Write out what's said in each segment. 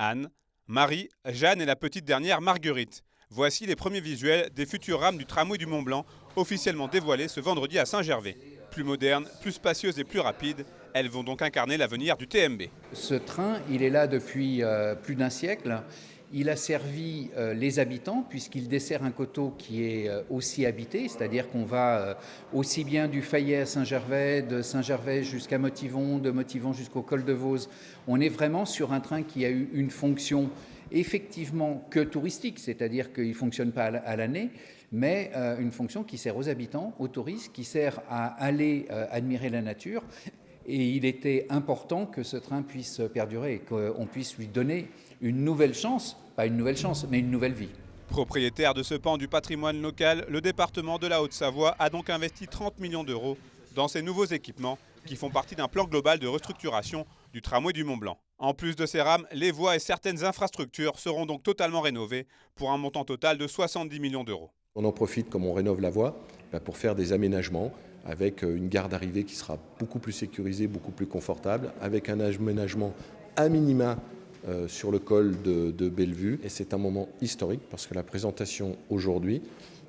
Anne, Marie, Jeanne et la petite dernière Marguerite. Voici les premiers visuels des futures rames du tramway du Mont-Blanc, officiellement dévoilées ce vendredi à Saint-Gervais. Plus modernes, plus spacieuses et plus rapides, elles vont donc incarner l'avenir du TMB. Ce train, il est là depuis plus d'un siècle. Il a servi les habitants puisqu'il dessert un coteau qui est aussi habité, c'est-à-dire qu'on va aussi bien du Fayet à Saint-Gervais, de Saint-Gervais jusqu'à Motivon, de Motivon jusqu'au col de Vose. On est vraiment sur un train qui a eu une fonction effectivement que touristique, c'est-à-dire qu'il ne fonctionne pas à l'année, mais une fonction qui sert aux habitants, aux touristes, qui sert à aller admirer la nature. Et il était important que ce train puisse perdurer et qu'on puisse lui donner une nouvelle chance, pas une nouvelle chance, mais une nouvelle vie. Propriétaire de ce pan du patrimoine local, le département de la Haute-Savoie a donc investi 30 millions d'euros dans ces nouveaux équipements qui font partie d'un plan global de restructuration du tramway du Mont-Blanc. En plus de ces rames, les voies et certaines infrastructures seront donc totalement rénovées pour un montant total de 70 millions d'euros. On en profite, comme on rénove la voie, pour faire des aménagements avec une gare d'arrivée qui sera beaucoup plus sécurisée, beaucoup plus confortable, avec un aménagement à minima sur le col de Bellevue. Et c'est un moment historique parce que la présentation aujourd'hui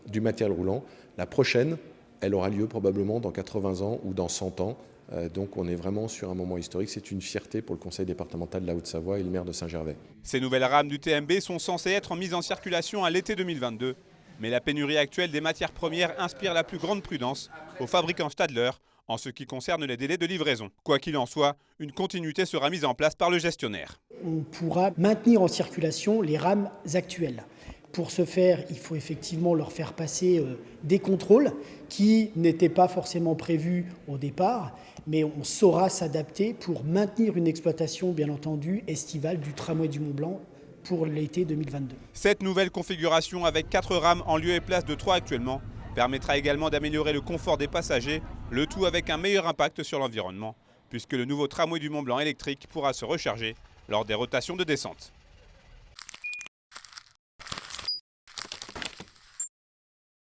du matériel roulant, la prochaine, elle aura lieu probablement dans 80 ans ou dans 100 ans. Donc on est vraiment sur un moment historique. C'est une fierté pour le conseil départemental de la Haute-Savoie et le maire de Saint-Gervais. Ces nouvelles rames du TMB sont censées être mises en circulation à l'été 2022. Mais la pénurie actuelle des matières premières inspire la plus grande prudence aux fabricants Stadler en ce qui concerne les délais de livraison. Quoi qu'il en soit, une continuité sera mise en place par le gestionnaire. On pourra maintenir en circulation les rames actuelles. Pour ce faire, il faut effectivement leur faire passer des contrôles qui n'étaient pas forcément prévus au départ, mais on saura s'adapter pour maintenir une exploitation, bien entendu, estivale du tramway du Mont-Blanc pour l'été 2022. Cette nouvelle configuration avec 4 rames en lieu et place de 3 actuellement permettra également d'améliorer le confort des passagers, le tout avec un meilleur impact sur l'environnement, puisque le nouveau tramway du Mont-Blanc électrique pourra se recharger lors des rotations de descente.